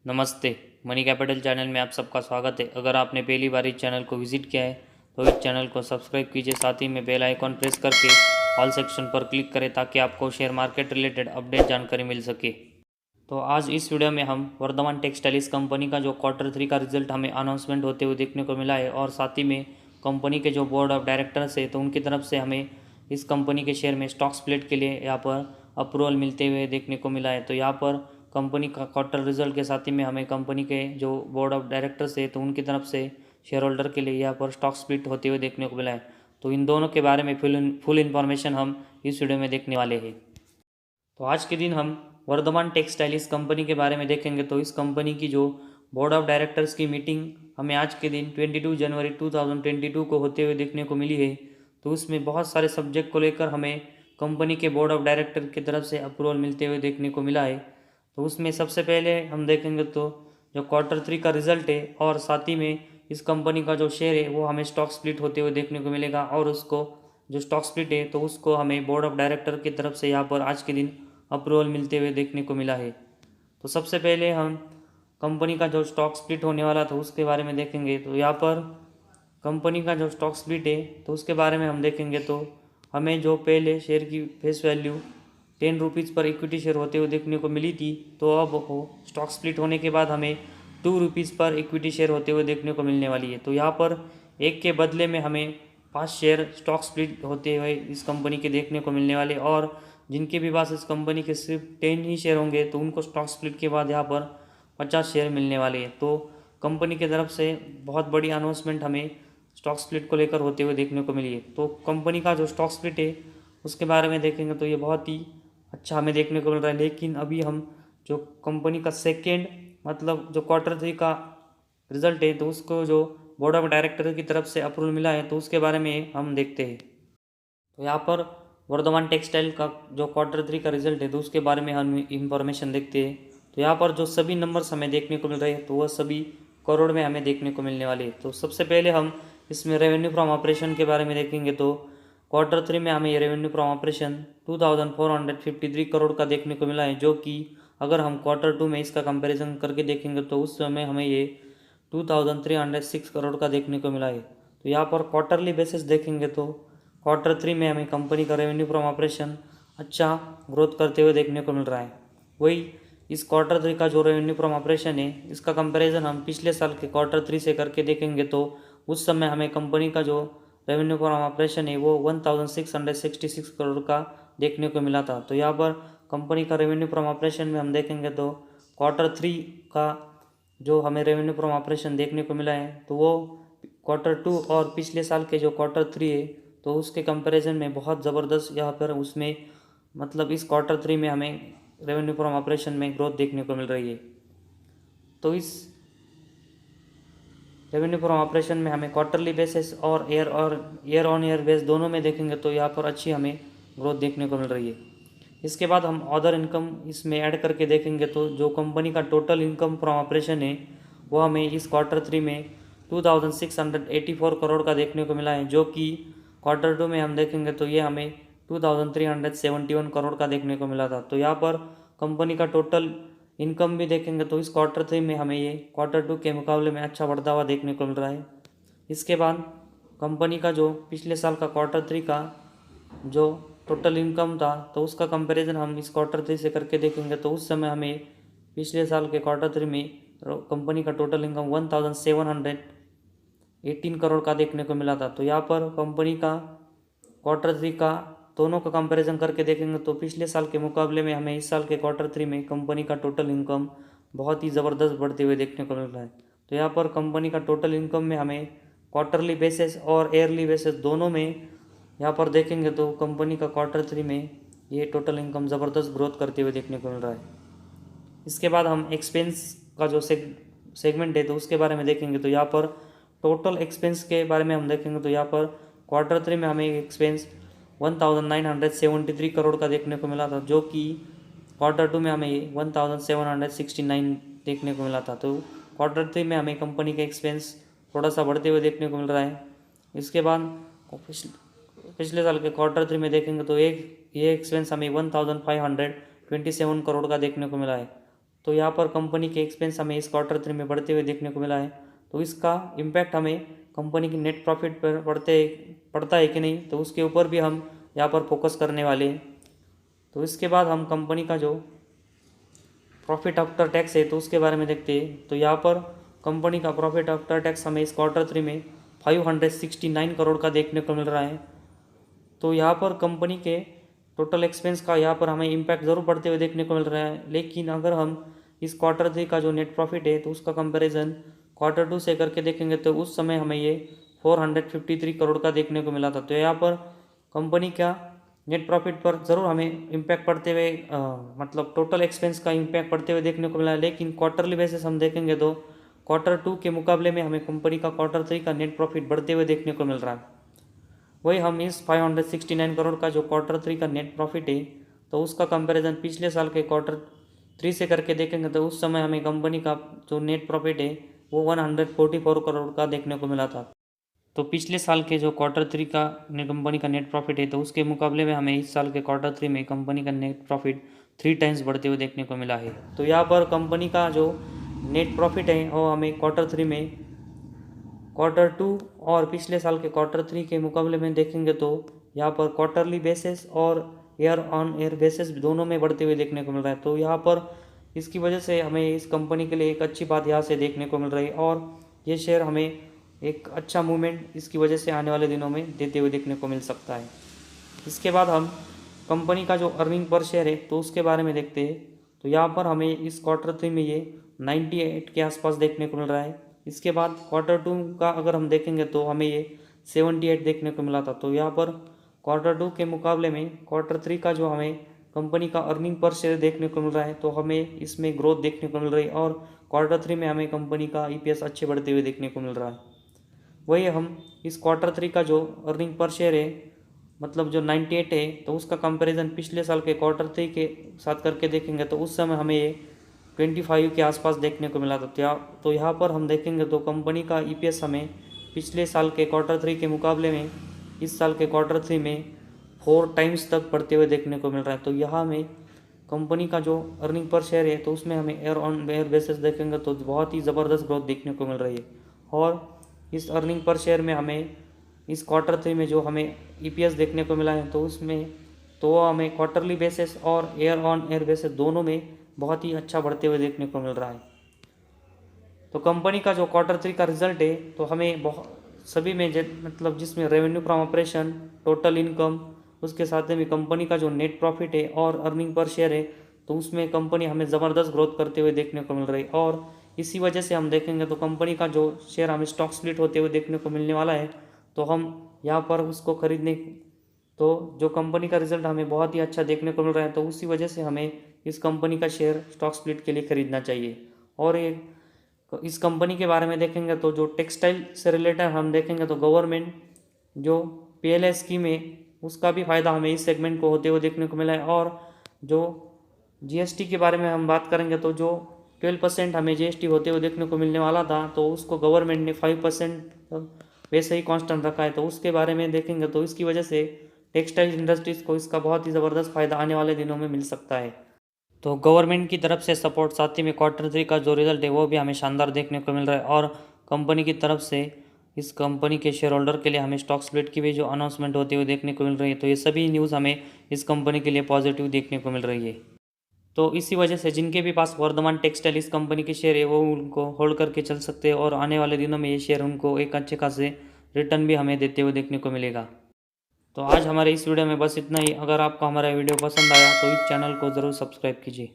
नमस्ते। Money capital channel में आप सबका स्वागत है। अगर आपने पहली बार इस चैनल को विजिट किया है तो इस चैनल को सब्सक्राइब कीजिए, साथ ही में बेल आइकॉन प्रेस करके ऑल सेक्शन पर क्लिक करें ताकि आपको शेयर मार्केट रिलेटेड अपडेट जानकारी मिल सके। तो आज इस वीडियो में हम वर्धमान टेक्सटाइल्स कंपनी का जो Q3 का रिजल्ट हमें अनाउंसमेंट होते हुए देखने को मिला है और साथ ही में कंपनी के जो बोर्ड ऑफ डायरेक्टर्स है तो उनकी तरफ से हमें इस कंपनी के शेयर में स्टॉक स्प्लिट के लिए यहाँ पर अप्रूवल मिलते हुए देखने को मिला है। तो यहाँ पर कंपनी का क्वार्टर रिजल्ट के साथ ही में हमें कंपनी के जो बोर्ड ऑफ डायरेक्टर्स है तो उनकी तरफ से शेयर होल्डर के लिए यहाँ पर स्टॉक स्प्लिट होते हुए देखने को मिला है। तो इन दोनों के बारे में फुल इन्फॉर्मेशन हम इस वीडियो में देखने वाले हैं। तो आज के दिन हम वर्धमान टेक्सटाइल्स कंपनी के बारे में देखेंगे। तो इस कंपनी की जो बोर्ड ऑफ डायरेक्टर्स की मीटिंग हमें आज के दिन 22 जनवरी 2022 को होते हुए देखने को मिली है। तो उसमें बहुत सारे सब्जेक्ट को लेकर हमें कंपनी के बोर्ड ऑफ डायरेक्टर की तरफ से अप्रूवल मिलते हुए देखने को मिला है। तो उसमें सबसे पहले हम देखेंगे तो जो Q3 का रिजल्ट है और साथ ही में इस कंपनी का जो शेयर है वो हमें स्टॉक स्प्लिट होते हुए देखने को मिलेगा और उसको जो स्टॉक स्प्लिट है तो उसको हमें बोर्ड ऑफ डायरेक्टर की तरफ से यहाँ पर आज के दिन अप्रूवल मिलते हुए देखने को मिला है। तो सबसे पहले हम कंपनी का जो स्टॉक स्प्लिट होने वाला था उसके बारे में देखेंगे। तो यहाँ पर कंपनी का जो स्टॉक स्प्लिट है तो उसके बारे में हम देखेंगे तो हमें जो पहले शेयर की फेस वैल्यू 10 रुपीज़ पर इक्विटी शेयर होते हुए देखने को मिली थी, तो अब वो स्टॉक स्प्लिट होने के बाद हमें 2 रुपीज़ पर इक्विटी शेयर होते हुए देखने को मिलने वाली है। तो यहाँ पर एक के बदले में हमें 5 शेयर स्टॉक स्प्लिट होते हुए इस कंपनी के देखने को मिलने वाले और जिनके भी पास इस कंपनी के सिर्फ 10 ही शेयर होंगे तो उनको स्टॉक स्प्लिट के बाद यहाँ पर 50 शेयर मिलने वाले हैं। तो कंपनी की तरफ से बहुत बड़ी अनाउंसमेंट हमें स्टॉक स्प्लिट को लेकर होते हुए देखने को मिली है। तो कंपनी का जो स्टॉक स्प्लिट है उसके बारे में देखेंगे तो ये बहुत ही अच्छा हमें देखने को मिल रहा है। लेकिन अभी हम जो कंपनी का सेकेंड मतलब जो Q3 का रिजल्ट है तो उसको जो बोर्ड ऑफ डायरेक्टर की तरफ से अप्रूवल मिला है तो उसके बारे में हम देखते हैं। तो यहाँ पर वर्धमान टेक्सटाइल का जो Q3 का रिजल्ट है तो उसके बारे में हम इंफॉर्मेशन देखते हैं। तो यहाँ पर जो सभी नंबर्स हमें देखने को मिल रहे हैं तो वह सभी करोड़ में हमें देखने को मिलने वाले हैं। तो सबसे पहले हम इसमें रेवेन्यू फ्रॉम ऑपरेशन के बारे में देखेंगे। तो Q3 में हमें रेवेन्यू फ्रॉम ऑपरेशन 2453 करोड़ का देखने को मिला है, जो कि अगर हम Q2 में इसका कंपैरिजन करके देखेंगे तो उस समय हमें ये 2306 करोड़ का देखने को मिला है। तो यहाँ पर क्वार्टरली बेसिस देखेंगे तो Q3 में हमें कंपनी का रेवेन्यू फ्रॉम ऑपरेशन अच्छा ग्रोथ करते हुए देखने को मिल रहा है। वही इस Q3 का जो रेवेन्यू फ्रॉम ऑपरेशन है इसका कंपैरिजन हम पिछले साल के Q3 से करके देखेंगे तो उस समय हमें कंपनी का जो रेवेन्यू फ्रॉम ऑपरेशन है वो 1666 करोड़ का देखने को मिला था। तो यहाँ पर कंपनी का रेवेन्यू फ्रॉम ऑपरेशन में हम देखेंगे तो Q3 का जो हमें रेवेन्यू फ्रॉम ऑपरेशन देखने को मिला है तो वो Q2 और पिछले साल के जो Q3 है तो उसके कंपैरिजन में बहुत ज़बरदस्त यहाँ पर उसमें मतलब इस Q3 में हमें रेवेन्यू फ्रॉम ऑपरेशन में ग्रोथ देखने को मिल रही है। तो इस रेवेन्यू फ्रॉम ऑपरेशन में हमें क्वार्टरली बेसिस और ईयर ऑन ईयर बेस दोनों में देखेंगे तो यहाँ पर अच्छी हमें ग्रोथ देखने को मिल रही है। इसके बाद हम अदर इनकम इसमें ऐड करके देखेंगे तो जो कंपनी का टोटल इनकम फ्रॉम ऑपरेशन है वो हमें इस Q3 में 2684 करोड़ का देखने को मिला है, जो कि Q2 में हम देखेंगे तो ये हमें 2371 करोड़ का देखने को मिला था। तो यहाँ पर कंपनी का टोटल इनकम भी देखेंगे तो इस Q3 में हमें ये Q2 के मुकाबले में अच्छा बढ़ता हुआ देखने को मिल रहा है। इसके बाद कंपनी का जो पिछले साल का Q3 का जो टोटल इनकम था तो उसका कंपैरिजन हम इस Q3 से करके देखेंगे तो उस समय हमें पिछले साल के Q3 में कंपनी का टोटल इनकम 1718 करोड़ का देखने को मिला था। तो यहाँ पर कंपनी का Q3 का दोनों का कंपैरिजन करके देखेंगे तो पिछले साल के मुकाबले में हमें इस साल के Q3 में कंपनी का टोटल इनकम बहुत ही ज़बरदस्त बढ़ते हुए देखने को मिल रहा है। तो यहाँ पर कंपनी का टोटल इनकम में हमें क्वार्टरली बेसिस और ईयरली बेसिस दोनों में यहाँ पर देखेंगे तो कंपनी का Q3 में ये टोटल इनकम ज़बरदस्त ग्रोथ करते हुए देखने को मिल रहा है। इसके बाद हम एक्सपेंस का जो सेगमेंट है तो उसके बारे में देखेंगे। तो यहाँ पर टोटल एक्सपेंस के बारे में हम देखेंगे तो यहाँ पर Q3 में हमें एक्सपेंस 1973 करोड़ का देखने को मिला था, जो कि Q2 में हमें 1769 देखने को मिला था। तो Q3 में हमें कंपनी का एक्सपेंस थोड़ा सा बढ़ते हुए देखने को मिल रहा है। इसके बाद पिछले साल के Q3 में देखेंगे तो ये एक्सपेंस हमें 1527 करोड़ का देखने को मिला है। तो यहाँ पर कंपनी के एक्सपेंस हमें इस क्वार्टर 3 में बढ़ते हुए देखने को मिला है। तो इसका इम्पैक्ट हमें कंपनी की नेट प्रॉफिट पर पड़ता है कि नहीं, तो उसके ऊपर भी हम यहाँ पर फोकस करने वाले हैं। तो इसके बाद हम कंपनी का जो प्रॉफिट आफ्टर टैक्स है तो उसके बारे में देखते हैं। तो यहाँ पर कंपनी का प्रॉफिट आफ्टर टैक्स हमें इस क्वार्टर 3 में 569 करोड़ का देखने को मिल रहा है। तो यहाँ पर कंपनी के टोटल एक्सपेंस का यहाँ पर हमें इम्पैक्ट ज़रूर बढ़ते हुए देखने को मिल रहा है, लेकिन अगर हम इस क्वार्टर 3 का जो नेट प्रॉफिट है तो उसका कंपैरिजन क्वार्टर 2 से करके देखेंगे तो उस समय हमें ये 453 करोड़ का देखने को मिला था। तो यहाँ पर कंपनी का नेट प्रॉफिट पर ज़रूर हमें इम्पैक्ट पड़ते हुए मतलब टोटल एक्सपेंस का इम्पैक्ट पड़ते हुए देखने को मिला है, लेकिन क्वार्टरली बेसिस हम देखेंगे तो क्वार्टर 2 के मुकाबले में हमें कंपनी का क्वार्टर 3 का नेट प्रॉफिट बढ़ते हुए देखने को मिल रहा है। वही हम इस 569 करोड़ का जो क्वार्टर 3 का नेट प्रॉफिट है तो उसका कंपैरिजन पिछले साल के क्वार्टर 3 से करके देखेंगे तो उस समय हमें कंपनी का जो नेट प्रॉफिट है वो 144 करोड़ का देखने को मिला था। तो पिछले साल के जो क्वार्टर 3 का कंपनी का नेट प्रॉफिट है तो उसके मुकाबले में हमें इस साल के क्वार्टर 3 में कंपनी का नेट प्रॉफिट 3 टाइम्स बढ़ते हुए देखने को मिला है। तो यहाँ पर कंपनी का जो नेट प्रॉफिट है वो हमें क्वार्टर 3 में क्वार्टर 2 और पिछले साल के क्वार्टर 3 के मुकाबले में देखेंगे तो यहाँ पर क्वार्टरली बेसिस और ईयर ऑन ईयर बेसिस दोनों में बढ़ते हुए देखने को मिल रहा है। तो यहाँ पर इसकी वजह से हमें इस कंपनी के लिए एक अच्छी बात यहाँ से देखने को मिल रही है और ये शेयर हमें एक अच्छा मूवमेंट इसकी वजह से आने वाले दिनों में देते हुए देखने को मिल सकता है। इसके बाद हम कंपनी का जो अर्निंग पर शेयर है तो उसके बारे में देखते हैं। तो यहाँ पर हमें इस क्वार्टर 3 में ये 98 के आसपास देखने को मिल रहा है। इसके बाद क्वार्टर 2 का अगर हम देखेंगे तो हमें ये 78 देखने को मिला था। तो यहाँ पर क्वार्टर 2 के मुकाबले में क्वार्टर 3 का जो हमें कंपनी का अर्निंग पर शेयर देखने को मिल रहा है तो हमें इसमें ग्रोथ देखने को मिल रही है और क्वार्टर 3 में हमें कंपनी का EPS अच्छे बढ़ते हुए देखने को मिल रहा है। वही हम इस क्वार्टर 3 का जो अर्निंग पर शेयर है मतलब जो 98 है तो उसका कंपैरिजन पिछले साल के क्वार्टर 3 के साथ करके देखेंगे तो उस समय हमें ये 25 के आसपास देखने को मिला था। तो यहाँ पर हम देखेंगे तो कंपनी का EPS हमें पिछले साल के क्वार्टर 3 के मुकाबले में इस साल के क्वार्टर 3 में 4 टाइम्स तक बढ़ते हुए देखने को मिल रहा है। तो यहाँ हमें कंपनी का जो अर्निंग पर शेयर है तो उसमें हमें ईयर ऑन ईयर बेसिस देखेंगे तो बहुत ही ज़बरदस्त ग्रोथ देखने को मिल रही है और इस अर्निंग पर शेयर में हमें इस क्वार्टर 3 में जो हमें EPS देखने को मिला है तो उसमें तो हमें क्वार्टरली बेसिस और ईयर ऑन ईयर बेसिस दोनों में बहुत ही अच्छा बढ़ते हुए देखने को मिल रहा है। तो कंपनी का जो क्वार्टर 3 का रिजल्ट है तो हमें बहुत सभी में मतलब जिसमें revenue from operation, total income, उसके साथ में कंपनी का जो नेट प्रॉफिट है और अर्निंग पर शेयर है तो उसमें कंपनी हमें ज़बरदस्त ग्रोथ करते हुए देखने को मिल रही है और इसी वजह से हम देखेंगे तो कंपनी का जो शेयर हमें स्टॉक स्प्लिट होते हुए देखने को मिलने वाला है तो हम यहाँ पर उसको खरीदने तो जो कंपनी का रिजल्ट हमें बहुत ही अच्छा देखने को मिल रहा है तो उसी वजह से हमें इस कंपनी का शेयर स्टॉक स्प्लिट के लिए खरीदना चाहिए। और इस कंपनी के बारे में देखेंगे तो जो टेक्सटाइल से रिलेटेड हम देखेंगे तो गवर्नमेंट जो PLI स्कीम है उसका भी फ़ायदा हमें इस सेगमेंट को होते हुए देखने को मिला है और जो GST के बारे में हम बात करेंगे तो जो 12% हमें GST होते हुए देखने को मिलने वाला था तो उसको गवर्नमेंट ने 5% वैसे ही कांस्टेंट रखा है। तो उसके बारे में देखेंगे तो इसकी वजह से टेक्सटाइल इंडस्ट्रीज़ को इसका बहुत ही ज़बरदस्त फ़ायदा आने वाले दिनों में मिल सकता है। तो गवर्नमेंट की तरफ से सपोर्ट, साथ ही में क्वार्टर 3 का जो रिजल्ट है वो भी हमें शानदार देखने को मिल रहा है और कंपनी की तरफ से इस कंपनी के शेयर होल्डर के लिए हमें स्टॉक स्प्लिट की भी जो अनाउंसमेंट होती हुई देखने को मिल रही है। तो ये सभी न्यूज़ हमें इस कंपनी के लिए पॉजिटिव देखने को मिल रही है। तो इसी वजह से जिनके भी पास वर्धमान टेक्सटाइल इस कंपनी के शेयर है वो उनको होल्ड करके चल सकते हैं और आने वाले दिनों में ये शेयर उनको एक अच्छे खासे रिटर्न भी हमें देते हुए देखने को मिलेगा। तो आज हमारे इस वीडियो में बस इतना ही। अगर आपको हमारा वीडियो पसंद आया तो इस चैनल को ज़रूर सब्सक्राइब कीजिए।